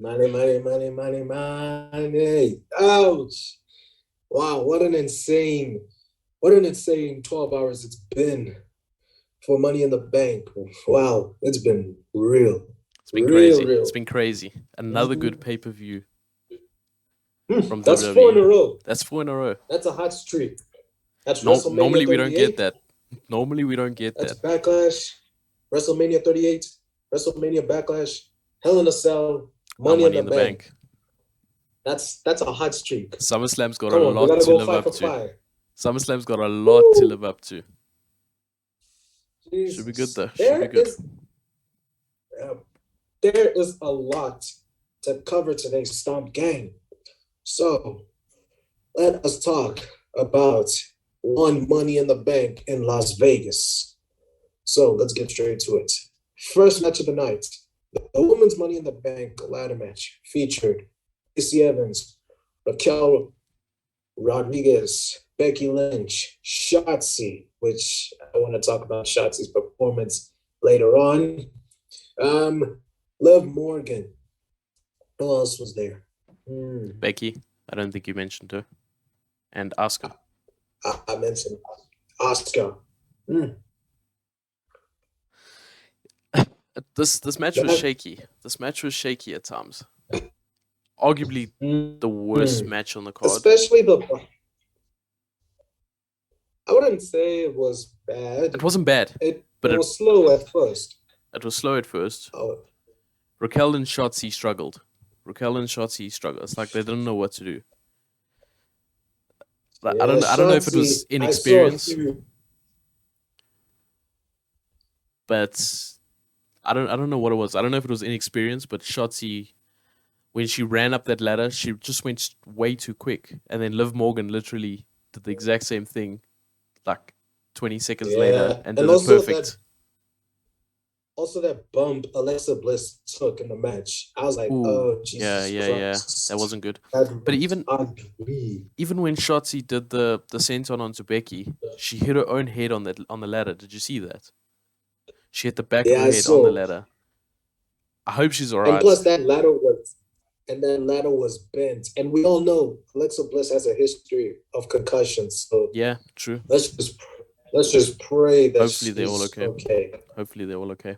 Money, money, money, money, money. Ouch. Wow, what an insane 12 hours it's been for Money in the Bank. Wow, it's been real. It's been Real, crazy. real. It's been crazy. Another good pay-per-view from That's four in a WWE. row. That's 4 in a row. That's a hot streak. That's No, WrestleMania normally we don't get 38. that. Normally we don't get That's that. Backlash, WrestleMania 38, WrestleMania Backlash, Hell in a Cell, Now Money in Money the in the Bank. Bank. That's a hot streak. SummerSlam's got Come a on, we lot gotta to go live five up for to. five. SummerSlam's got a lot to live up to. Jesus. Should be good though. Should be good. There is a lot to cover today, Stomp Gang. So let us talk about one Money in the Bank in Las Vegas. So let's get straight to it. First match of the night, the Women's Money in the Bank ladder match featured Lacey Evans, Raquel Rodriguez, Becky Lynch, Shotzi, which I want to talk about Shotzi's performance later on. Liv Morgan. Who else was there? Becky. I don't think you mentioned her. And Asuka. I mentioned Asuka. This match was shaky. This match was shaky at times. Arguably the worst match on the card. Especially I wouldn't say it was bad. It wasn't bad. But it was slow at first. It was slow at first. Oh. Raquel and Shotzi struggled. It's like they didn't know what to do. Like, Yeah, I don't know if it was inexperience, but I don't know what it was. I don't know if it was inexperience, but Shotzi, when she ran up that ladder, she just went way too quick, and then Liv Morgan literally did the exact same thing, like 20 seconds later, and did it perfect. Also, that bump Alexa Bliss took in the match, I was like, Ooh, oh, Jesus Christ. That wasn't good. But even when Shotzi did the senton onto Becky, she hit her own head on the ladder. Did you see that? She hit the back of her head on the ladder. I hope she's alright. And plus, that ladder was bent, and we all know Alexa Bliss has a history of concussions. So yeah, true. Let's just pray that hopefully they're all okay. Hopefully they're all okay.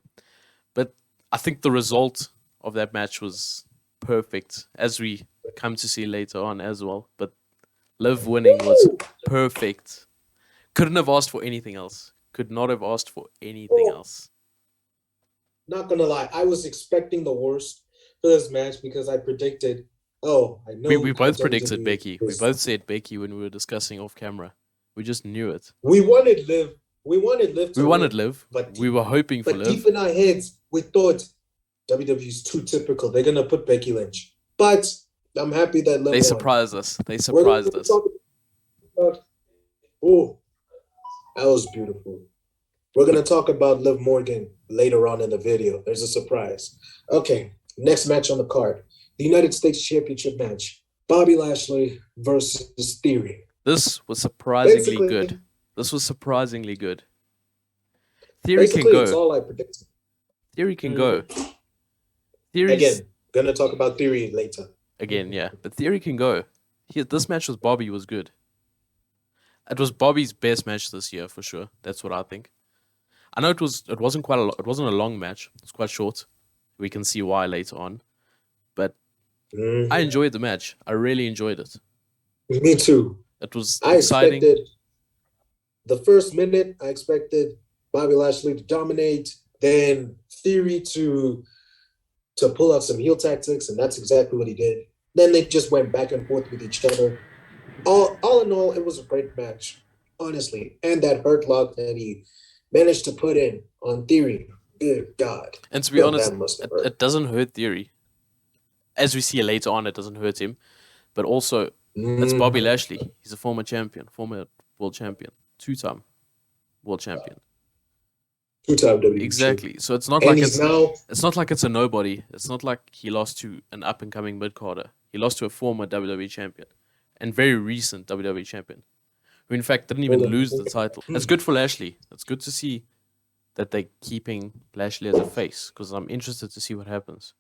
But I think the result of that match was perfect, as we come to see later on as well. But Liv winning was perfect. Couldn't have asked for anything else. Could not have asked for anything else. Not gonna lie, I was expecting the worst for this match because I predicted. Oh, I know. We both predicted Becky. We both said Becky when we were discussing off camera. We just knew it. We wanted Liv. We wanted Liv, but we were hoping for Liv. But deep in our heads, we thought WWE's too typical. They're gonna put Becky Lynch. But I'm happy that Liv They surprised us. Oh, that was beautiful. We're gonna talk about Liv Morgan later on in the video. There's a surprise. Okay, next match on the card: the United States Championship match. Bobby Lashley versus Theory. This was surprisingly good. Theory can go. That's all I predicted. Theory can go. Again, gonna talk about Theory later. Again, yeah. But Theory can go. This match with Bobby was good. It was Bobby's best match this year, for sure. That's what I think. I know it wasn't a long match. It was quite short. We can see why later on. But I enjoyed the match. I really enjoyed it. Me too. It was exciting. The first minute, I expected Bobby Lashley to dominate, then Theory to pull out some heel tactics, and that's exactly what he did. Then they just went back and forth with each other. All in all, it was a great match, honestly. And that hurt lock that he managed to put in on Theory, good God. And to be honest, it doesn't hurt Theory. As we see later on, it doesn't hurt him. But also, it's Bobby Lashley. He's a former champion, former world champion, two-time world champion. Two-time WWE. Exactly. So it's not like it's a nobody. It's not like he lost to an up-and-coming mid-carder. He lost to a former WWE champion and very recent WWE champion, who in fact didn't even lose the title. That's good for Lashley. It's good to see that they're keeping Lashley as a face, because I'm interested to see what happens.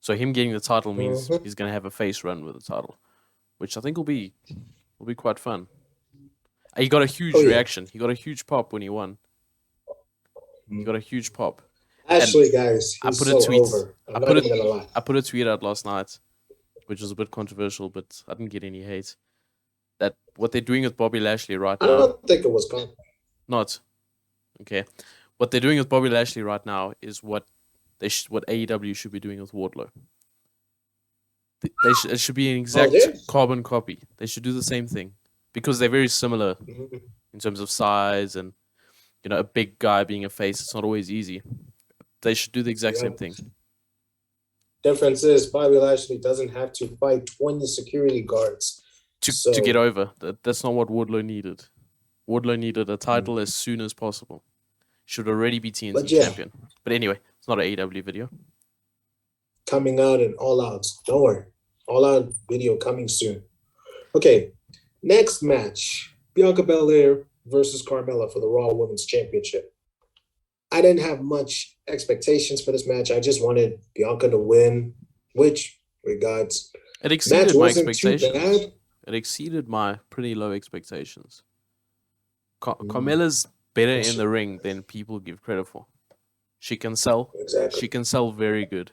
So him getting the title means Mhm. he's going to have a face run with the title, which I think will be quite fun. He got a huge Oh, yeah. reaction. He got a huge pop when he won. He got a huge pop. And Ashley, guys, I he's put a so tweet. over. I I'm put not it. even gonna lie. I put a tweet out last night, which was a bit controversial, but I didn't get any hate. That what they're doing with Bobby Lashley right I now. don't think it was gone. Not okay. What they're doing with Bobby Lashley right now is what what AEW should be doing with Wardlow. It should be an exact carbon copy. They should do the same thing because they're very similar Mhm. in terms of size and a big guy being a face. It's not always easy. They should do the exact same thing. Difference is Bobby Lashley doesn't have to fight 20 security guards to get over. That's not what Wardlow needed. Wardlow needed a title as soon as possible. Should already be TNT champion. But anyway, it's not an AEW video. Coming out and All Out. Don't worry. All Out video coming soon. Okay, next match. Bianca Belair versus Carmella for the Raw Women's Championship. I didn't have much expectations for this match. I just wanted Bianca to win, which, regards, it exceeded my expectations. It exceeded my pretty low expectations. Carmella's better in the ring than people give credit for. She can sell. Exactly. She can sell very good.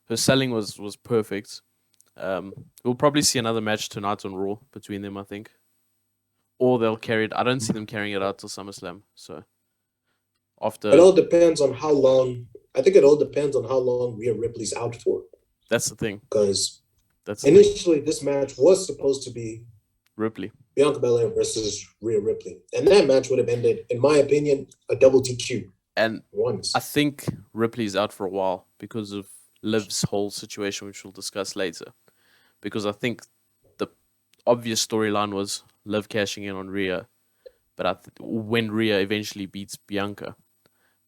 Her selling was perfect. We'll probably see another match tonight on Raw between them, I think. Or they'll carry it. I don't see them carrying it out till SummerSlam. So after it all depends on how long. I think it all depends on how long Rhea Ripley's out for. That's the thing. Because initially this match was supposed to be Ripley. Bianca Belair versus Rhea Ripley. And that match would have ended, in my opinion, a double DQ. And I think Ripley's out for a while because of Liv's whole situation, which we'll discuss later. Because I think the obvious storyline was Liv cashing in on Rhea, but when Rhea eventually beats Bianca.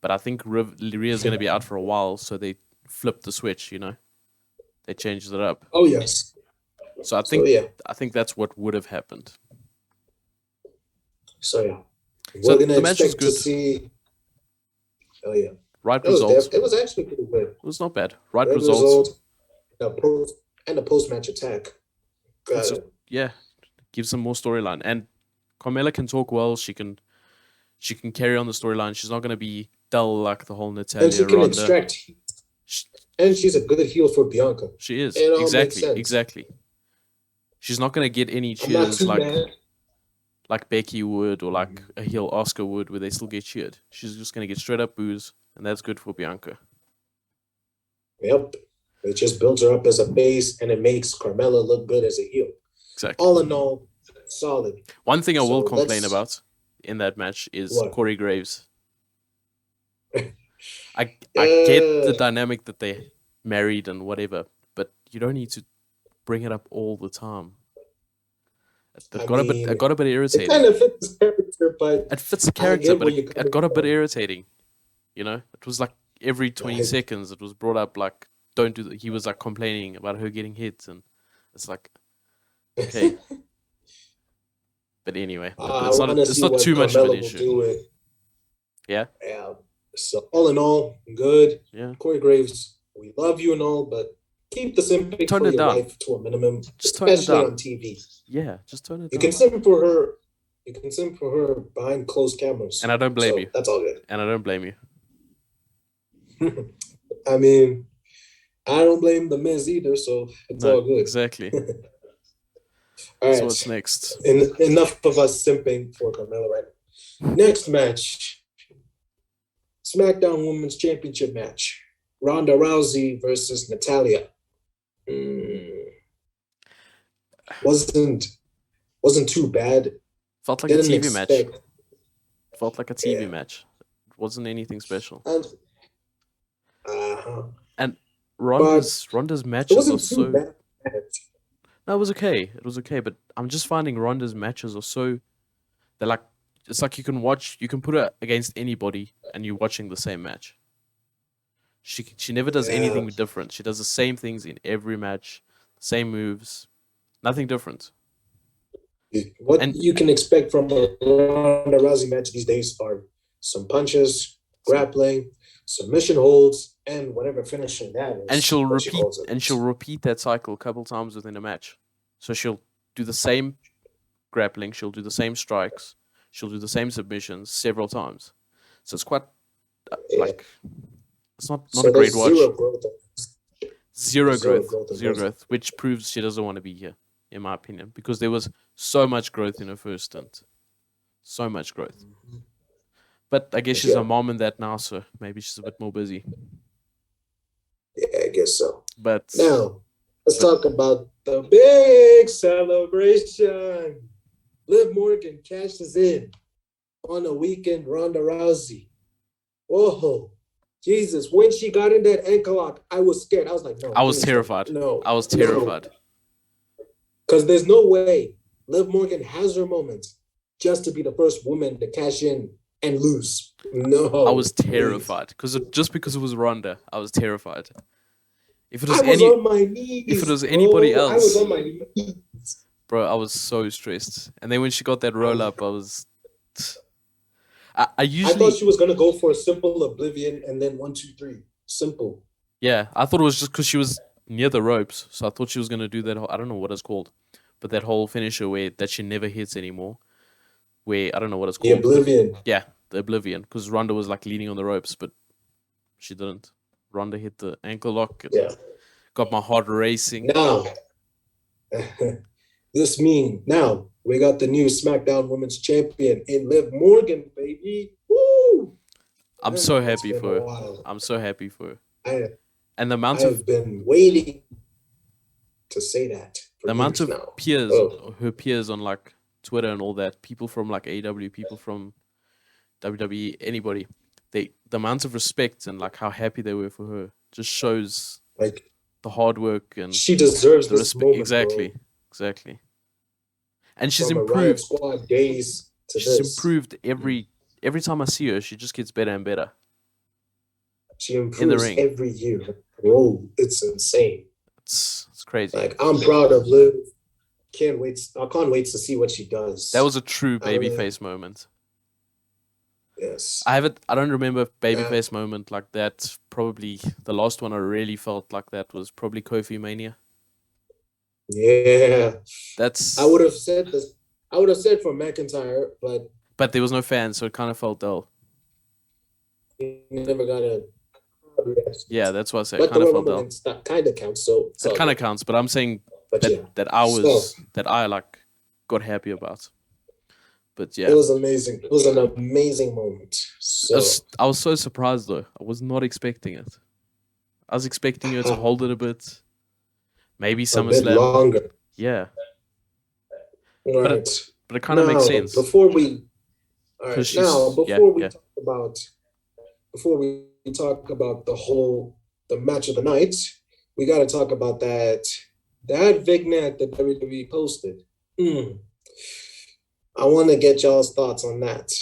But I think Rhea's going to be out for a while, so they flipped the switch, They changed it up. Oh, yes. So I think that's what would have happened. So, yeah. We're going to expect to see... Oh, yeah. Right results. It was actually pretty good. It was not bad. Right results. And the post-match attack. Yeah. Gives some more storyline. And Carmella can talk well. She can carry on the storyline. She's not going to be dull like the whole Natalya, and she can Ronda. Extract. And she's a good heel for Bianca. She is. Exactly. She's not going to get any cheers like Becky would or like a heel Oscar would where they still get cheered. She's just going to get straight up boos, and that's good for Bianca. Yep. It just builds her up as a base, and it makes Carmella look good as a heel. Exactly. All in all, solid. One thing I will complain about in that match is Corey Graves. I get the dynamic that they married and whatever, but you don't need to bring it up all the time. It got a bit irritating. It kind of fits the character, but it fits the character, but it got a bit irritating. It was like every 20 seconds it was brought up like don't do that. He was like complaining about her getting hit, and it's like okay. But anyway, it's not too much of an issue. Yeah. Yeah. So all in all, good. Yeah. Corey Graves, we love you and all, but keep the simping for your wife to a minimum, especially on TV. Yeah, just turn it down. You can simp for her. You can simp for her behind closed cameras. And I don't blame you. That's all good. And I don't blame you. I mean, I don't blame the Miz either, so it's all good. Exactly. All right. So what's next? Enough of us simping for Carmella right now. Next match. SmackDown Women's Championship match. Ronda Rousey versus Natalya. Wasn't too bad. Felt like a TV match. Felt like a TV match. It wasn't anything special. And Ronda's matches are so bad. No, it was okay. It was okay, but I'm just finding Ronda's matches are so it's like you can put her against anybody and you're watching the same match. She never does anything different. She does the same things in every match, same moves, nothing different. What you can expect from a Ronda Rousey match these days are some punches, grappling, submission holds, and whatever finishing that is. And she'll what she repeat calls it. and she'll repeat that cycle a couple times within a match. So she'll do the same grappling, she'll do the same strikes, she'll do the same submissions several times. So it's quite like it's not So a great there's watch. zero growth. Zero growth, growth in zero both. growth, which proves she doesn't want to be here, in my opinion, because there was so much growth in her first stint, so much growth. But I guess she's a mom and that now, so maybe she's a bit more busy. Yeah, I guess so. But now, let's talk about the big celebration. Liv Morgan cashes in on a weekend Ronda Rousey. Whoa, Jesus! When she got in that ankle lock, I was scared. I was like, no. I was terrified. No, I was terrified. Because there's no way Liv Morgan has her moments just to be the first woman to cash in and lose. No, I was terrified just because it was Ronda. I was terrified. If it was on my knees. If it was anybody else, I was on my knees. Bro, I was so stressed. And then when she got that roll up, I was. I thought she was gonna go for a simple oblivion and then 1, 2, 3. Simple. Yeah, I thought it was just because she was near the ropes, so I thought she was gonna do that. I don't know what it's called, but that whole finisher that she never hits anymore. Where I don't know what it's called. The oblivion. Yeah, the oblivion, because Ronda was like leaning on the ropes, but she didn't. Ronda hit the ankle lock. And got my heart racing. Now, now we got the new SmackDown Women's Champion in Liv Morgan, baby. Woo! I'm so happy for her. I'm so happy for her. And the amount I've been waiting to say that. The amount of peers, her peers on like Twitter and all that, people from like AEW, people from WWE, anybody, the amount of respect and like how happy they were for her just shows like the hard work and she deserves the this respect. moment, Exactly. And she's from improved. Riot Squad days to she's this. Improved every time I see her. She just gets better and better. She improves in the ring every year. Bro, it's insane. It's crazy. Like I'm proud of Liv. I can't wait to see what she does. That was a true babyface moment. Yes. I don't remember a babyface moment like that. Probably the last one I really felt like that was probably Kofi Mania. Yeah. That's I would have said this. I would have said for McIntyre, but there was no fans, so it kind of felt dull. He never got a Yeah, that's what I say. But Kind of felt dull. That kind of counts. So it kind of counts, but I'm saying that I like got happy about. But yeah, it was amazing. It was an amazing moment. So I was so surprised though. I was not expecting it. I was expecting her to hold it a bit. Maybe SummerSlam. A bit longer. Yeah. Right. But it kind of makes sense. Before we talk about the match of the night, we got to talk about that vignette that WWE posted. I want to get y'all's thoughts on that.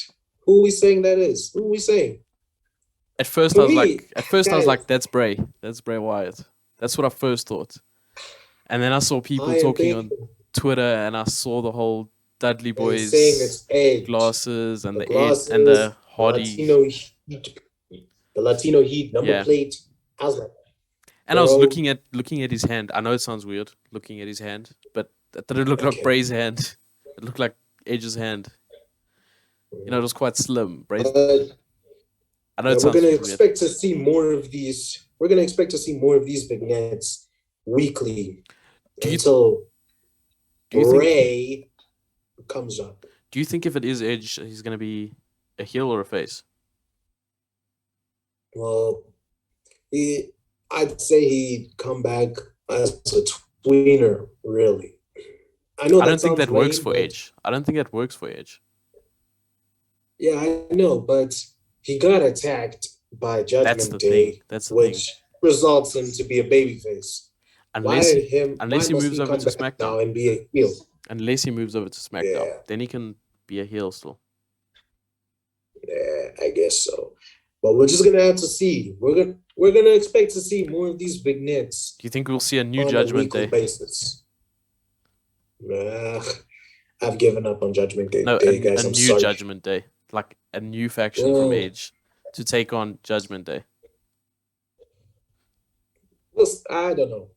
Who are we saying that is? Who are we saying? At first, I was like, that's Bray. That's Bray Wyatt. That's what I first thought. And then I saw people talking on Twitter, and I saw the whole Dudley Boys glasses and the Hardy. The Latino Heat number plate. I was like, and I was looking at his hand. I know it sounds weird looking at his hand, but it didn't look like Bray's hand. It looked like Edge's hand. You know, it was quite slim. Bray's. I know we're gonna expect to see more of these. We're gonna expect to see more of these vignettes weekly until Bray comes up. Do you think if it is Edge, he's gonna be a heel or a face? Well, I'd say he'd come back as a tweener, really. I don't think that works for Edge. I don't think that works for Edge. Yeah, I know, but he got attacked by Judgment Day, which results him to be a babyface. Unless he moves over to SmackDown now and be a heel. Unless he moves over to SmackDown, then he can be a heel still. Yeah, I guess so. But we're just gonna have to see. We're gonna expect to see more of these vignettes. Do you think we'll see a new Judgment Day basis? I've given up on Judgment Day. No, guys. a new Judgment Day, like a new faction from Edge to take on Judgment Day. I don't know.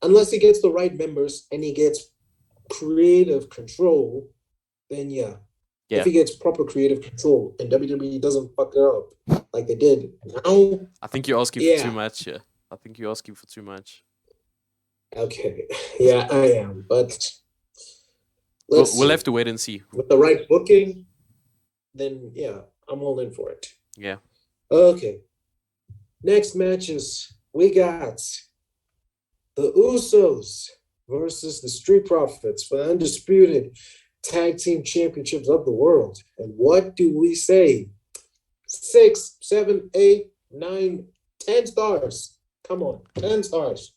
Unless he gets the right members and he gets creative control, then yeah. If Yeah, he gets proper creative control and WWE doesn't fuck it up like they did now, I think you're asking for too yeah. much here. I think you're asking for too much. Okay. Yeah, I am. But let's We'll have see. to wait and see. With the right booking, then yeah, I'm all in for it. Yeah. Okay. Next matches, we got the Usos versus the Street Profits for the undisputed tag team championships of the world. And what do we say? 6, 7, 8, 9, 10 stars. Come on, 10 stars.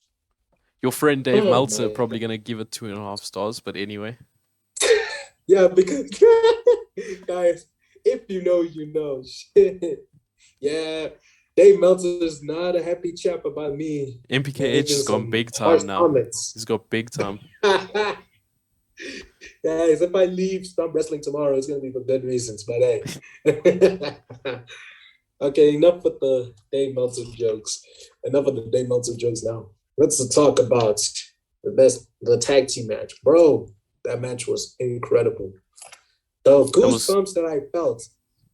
Your friend Dave Oh, Meltzer man. probably gonna give it 2.5 stars, but anyway. Yeah, because guys, if you know, you know. Shit. Yeah, Dave Meltzer is not a happy chap about me MPKH making has gone some big harsh time now. comments. He's got big time. Guys, if I leave Stomp Wrestling tomorrow, it's gonna be for good reasons. But hey, okay, enough with the Dave Meltzer jokes. Enough of the Dave Meltzer jokes now. Let's talk about the tag team match, bro. That match was incredible. The goosebumps that I felt.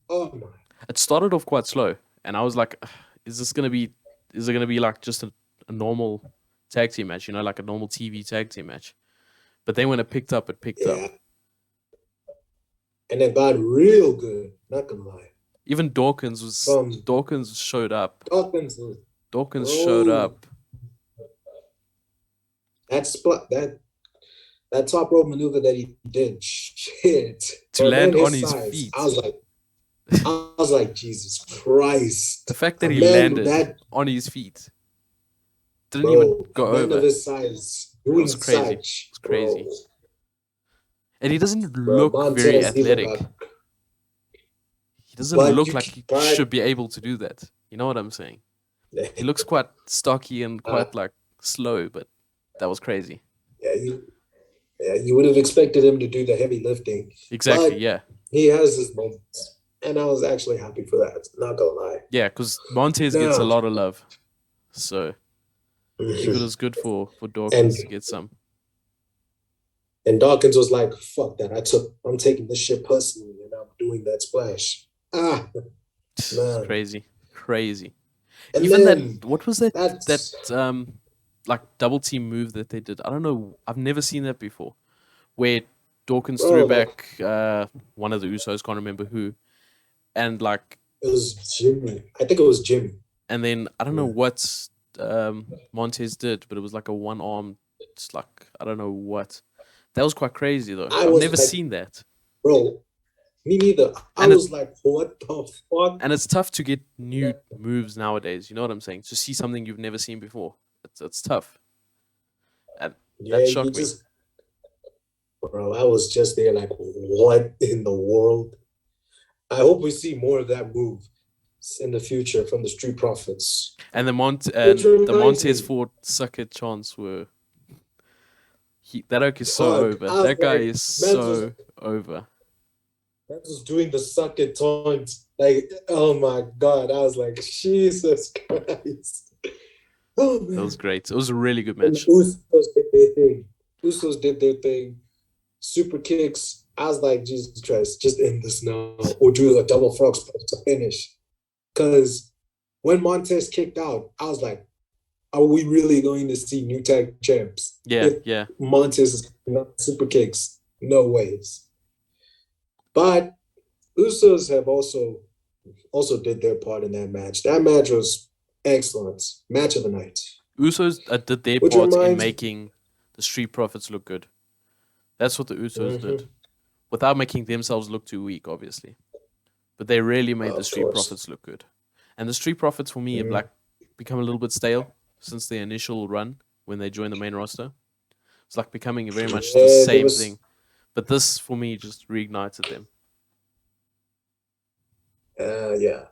Oh my! It started off quite slow, and I was like, "Is it gonna be like just a normal tag team match? You know, like a normal TV tag team match?" But then when it picked up, Yeah. And it got real good. Not gonna lie. Even Dawkins showed up. Dawkins showed up. That top rope maneuver that he did, shit. To land on his feet. I was like, Jesus Christ. The fact that he landed on his feet didn't even go over. Of his size, it was crazy. It's crazy. And he doesn't look very athletic. He doesn't look like he should be able to do that. You know what I'm saying? He looks quite stocky and quite like slow, but that was crazy. Yeah, you would have expected him to do the heavy lifting. Exactly, but yeah. He has his moments. And I was actually happy for that, not gonna lie. Yeah, because Montez gets a lot of love. So it was good for Dawkins to get some. And Dawkins was like, fuck that. I'm taking this shit personally and I'm doing that splash. It's crazy. Crazy. And even then, that, what was that like double team move that they did? I don't know. I've never seen that before. Where Dawkins threw back one of the Usos, can't remember who. And like it was Jimmy. I think it was Jimmy. And then I don't know what Montez did, but it was like a one arm, just like I don't know what. That was quite crazy though. I've never seen that. Bro, me neither. I was like, what the fuck? And it's tough to get new moves nowadays. You know what I'm saying? To see something you've never seen before, it's tough. And that shocked me. Bro, I was just there like, what in the world? I hope we see more of that move in the future from the Street Profits. And the Montez Ford sucker chants were... that oak is so over. That guy is so over. That was doing the suck it taunt. Like, oh my God. I was like, Jesus Christ. Oh, man. That was great. It was a really good match. Usos did their thing. Super kicks. I was like, Jesus Christ, just end this now. Or do a double frog splash to finish. Because when Montez kicked out, I was like, are we really going to see new tag champs? Yeah. Montez is not super kicks. No ways. But Usos have also did their part in that match. That match was excellent. Match of the night. Usos did their part in making the Street Profits look good. That's what the Usos did. Without making themselves look too weak, obviously. But they really made the Street Profits look good. And the Street Profits, for me, have like become a little bit stale since their initial run when they joined the main roster. It's like becoming very much the same thing. But this, for me, just reignited them. Yeah.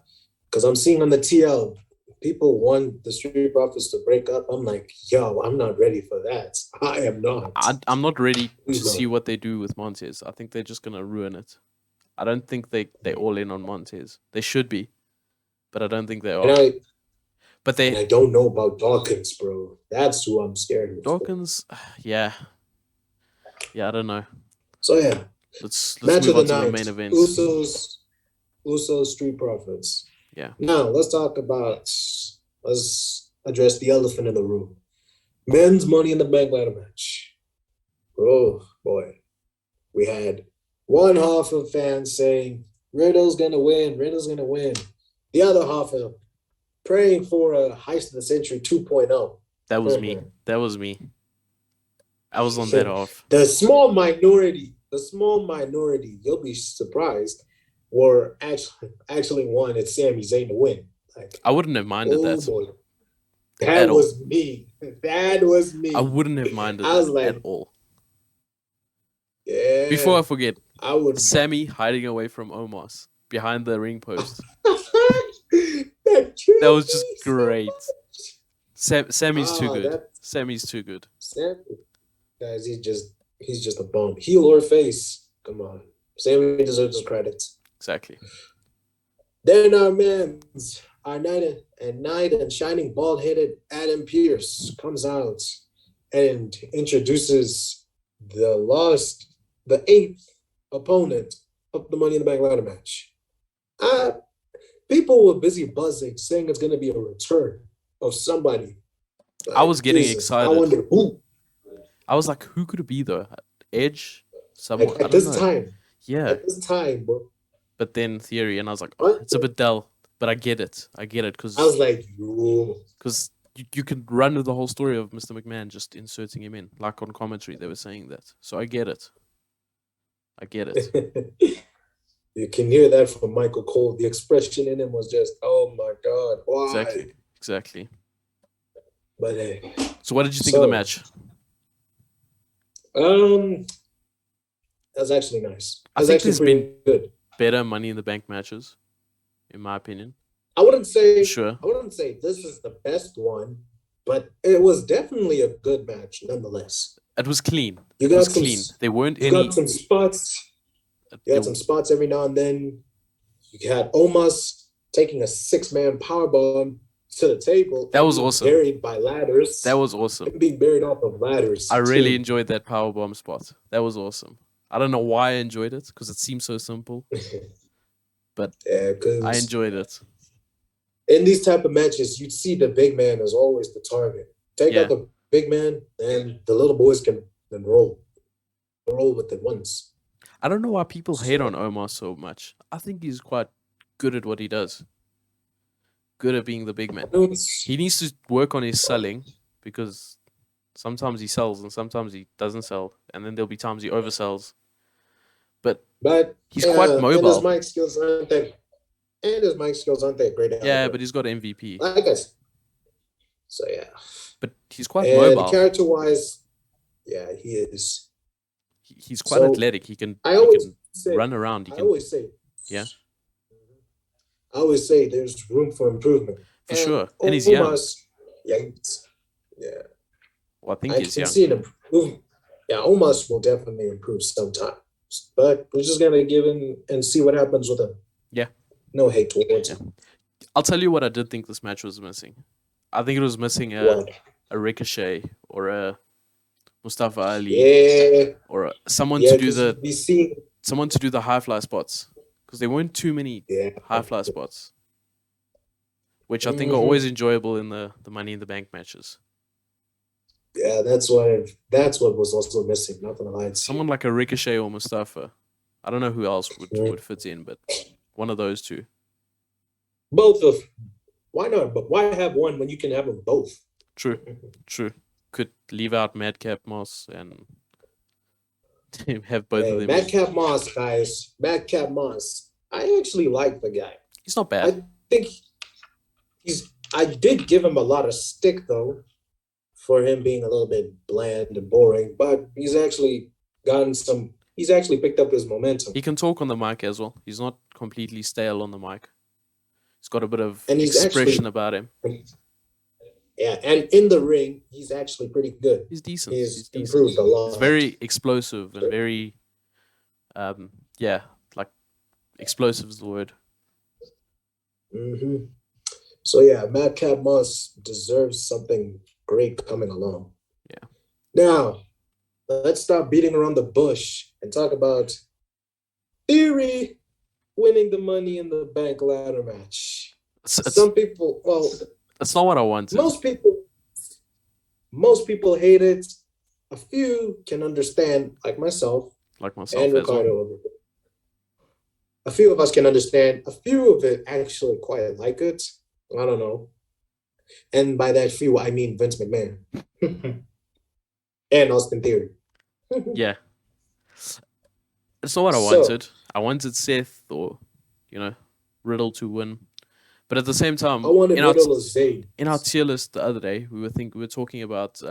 Because I'm seeing on the TL, people want the Street Profits to break up. I'm like, yo, I'm not ready for that. I am not. I'm not ready to see what they do with Montez. I think they're just going to ruin it. I don't think they're all in on Montez. They should be, but I don't think they are. But And I don't know about Dawkins, bro. That's who I'm scared of. Dawkins, yeah, I don't know. So yeah, Let's match move of the on to the night: main events. Usos, Street Profits. Yeah. Now let's address the elephant in the room: men's Money in the Bank ladder match. Oh boy, we had one half of fans saying Riddle's gonna win, The other half of praying for a heist of the century 2.0. That was me. I was on that half. The small minority, you'll be surprised, were actually wanted Sami Zayn to win. Like, I wouldn't have minded that. Boy. That was me. I wouldn't have minded I was that like, at all. Yeah. Before I forget, I would Sami hiding away from Omos behind the ring post. that was just great. Sammy's too good. Sammy's too good. Guys, he's just a bum. Heel or face. Come on. Sami deserves his credits. Exactly. Then our knight and shining bald-headed Adam Pearce comes out and introduces the eighth opponent of the Money in the Bank ladder match. People were busy buzzing, saying it's going to be a return of somebody. I was getting excited. I wonder who. I was like, who could it be though? Edge? Someone? At this time. Yeah. At this time, bro. But then Theory, and I was like, oh, it's a bit dull. But I get it. Because I was like, because you can run with the whole story of Mr. McMahon just inserting him in, like on commentary they were saying that. So I get it. You can hear that from Michael Cole. The expression in him was just, oh my God, why? Exactly. But hey. So what did you think of the match? That's actually nice. I think there's been good, better Money in the Bank matches, in my opinion. I wouldn't say this is the best one, but it was definitely a good match nonetheless. It was clean. Clean. There weren't any. You got some spots. You had some spots every now and then. You had Omos taking a 6-man powerbomb to the table. That was awesome. Buried by ladders. That was awesome. Being buried off of ladders. I really enjoyed that powerbomb spot. That was awesome. I don't know why I enjoyed it, because it seems so simple. But yeah, I enjoyed it. In these type of matches, you'd see the big man as always the target. Take out the big man, and the little boys can then roll with it once. I don't know why people hate on Omar so much. I think he's quite good at what he does. Good at being the big man. He needs to work on his selling, because sometimes he sells and sometimes he doesn't sell. And then there'll be times he oversells. But he's quite mobile. And his mic skills aren't that great. Yeah, but he's got MVP. I guess. So yeah. But he's quite mobile. Character-wise, yeah, he is. He's quite athletic. He can run around. I always say there's room for improvement. For sure. And he's young. Yeah. Well, I think he's young. See an improvement. Yeah, Omos will definitely improve sometimes. But we're just going to give him and see what happens with him. Yeah. No hate towards him. I'll tell you what I did think this match was missing. I think it was missing a Ricochet or a Mustafa Ali, or someone to do the high fly spots, because there weren't too many high fly spots, which I think are always enjoyable in the Money in the Bank matches. Yeah, that's what was also missing. Not gonna lie. Someone like a Ricochet or Mustafa. I don't know who else would fit in, but one of those two. Why not? But why have one when you can have them both? True. Could leave out Madcap Moss and have both of them. Madcap Moss, guys. Madcap Moss. I actually like the guy. He's not bad. I think I did give him a lot of stick though, for him being a little bit bland and boring, but he's actually picked up his momentum. He can talk on the mic as well. He's not completely stale on the mic. He's got a bit of expression about him. Yeah, and in the ring, he's actually pretty good. He's decent. He's improved a lot. He's very explosive and very, explosive is the word. Mm-hmm. So yeah, Madcap Moss deserves something great coming along. Yeah. Now, let's stop beating around the bush and talk about Theory winning the Money in the Bank ladder match. Some people, well, that's not what I wanted. Most people hate it. A few can understand, like myself and Ricardo. Well. A few of us can understand. A few of it actually quite like it. I don't know. And by that few, I mean Vince McMahon and Austin Theory. Yeah. It's not what I wanted. I wanted Seth or, Riddle to win. But at the same time, I wanted Riddle or Zayn. In our tier list the other day, we were talking about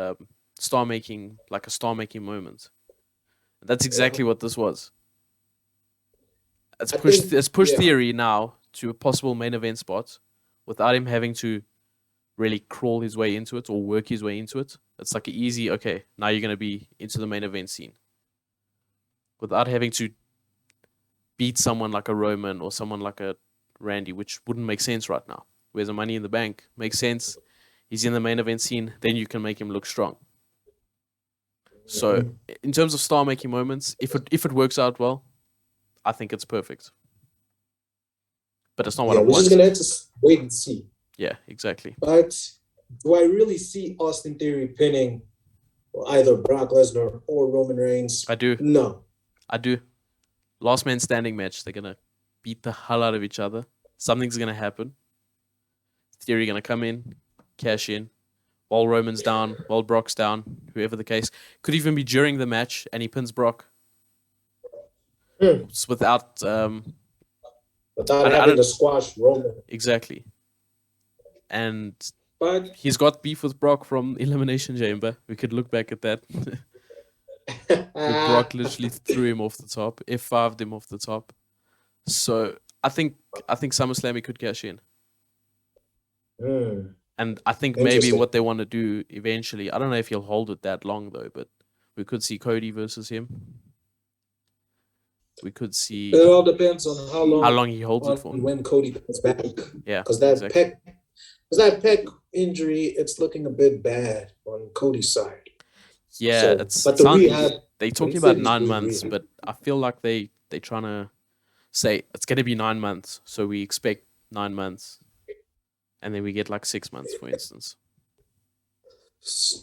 star making moment. That's exactly what this was. It's pushed Theory now to a possible main event spot without him having to really crawl his way into it or work his way into it. It's like an easy, okay, now you're going to be into the main event scene. Without having to beat someone like a Roman or someone like a Randy, which wouldn't make sense right now. Whereas the Money in the Bank makes sense. He's in the main event scene, then you can make him look strong. So, in terms of star-making moments, if it works out well, I think it's perfect. But it's not what I want. We're just going to have to wait and see. Yeah, exactly. But do I really see Austin Theory pinning either Brock Lesnar or Roman Reigns? I do. No. I do. Last man standing match. They're going to beat the hell out of each other. Something's going to happen. Theory going to come in, cash in. While Roman's down, while Brock's down, whoever the case. Could even be during the match and he pins Brock. It's without having to squash Roman. Exactly. But he's got beef with Brock from Elimination Chamber. We could look back at that. Brock literally threw him off the top, F5'd him off the top. So I think SummerSlam he could cash in. And I think maybe what they want to do eventually, I don't know if he'll hold it that long though, but we could see Cody versus him. We could see. It all depends on how long he holds it for. When Cody comes back. Yeah, because that pec injury, it's looking a bit bad on Cody's side. Yeah, they're talking about 9 months, but I feel like they're trying to say it's going to be 9 months, so we expect 9 months, and then we get like 6 months, for instance.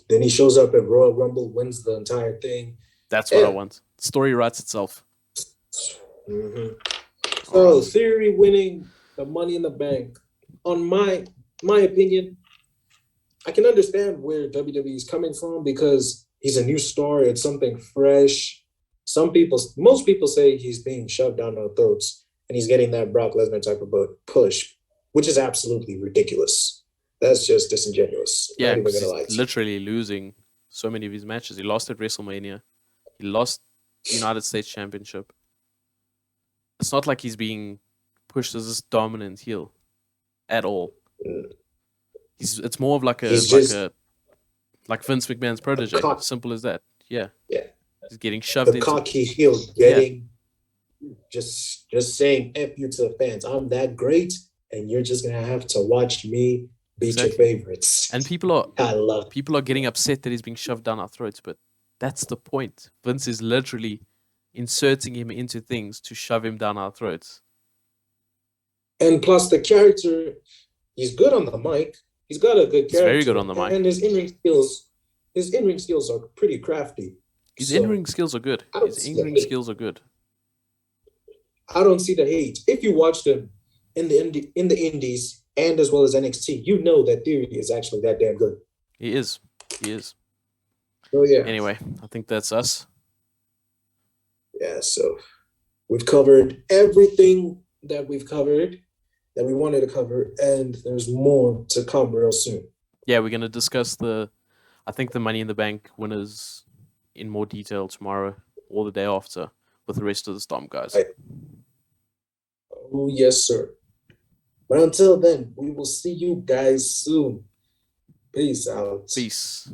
Then he shows up at Royal Rumble, wins the entire thing. That's what I want. The story writes itself. So Theory winning the Money in the Bank, on my opinion, I can understand where WWE is coming from because he's a new star. It's something fresh. Most people say he's being shoved down our throats and he's getting that Brock Lesnar type of push, which is absolutely ridiculous. That's just disingenuous. Yeah, he's literally losing so many of his matches. He lost at WrestleMania. He lost the United States Championship. It's not like he's being pushed as this dominant heel at all. It's more of like Vince McMahon's protege. Simple as that. Yeah. Yeah. He's getting shoved into the cocky heel, just saying F you to the fans. I'm that great, and you're just gonna have to watch me beat your favorites. And people are getting upset that he's being shoved down our throats, but that's the point. Vince is literally inserting him into things to shove him down our throats. And plus the character, he's good on the mic. He's got a good character. He's very good on the mic. And his in-ring skills are pretty crafty. His in-ring skills are good. I don't see the hate. If you watch them in the indies and as well as NXT, you know that Theory is actually that damn good. He is. Oh yeah. Anyway, I think that's us. Yeah, so we've covered everything that we wanted to cover, and there's more to come real soon. Yeah, we're going to discuss the Money in the Bank winners in more detail tomorrow or the day after with the rest of the Stomp guys. Oh, yes, sir. But until then, we will see you guys soon. Peace out. Peace.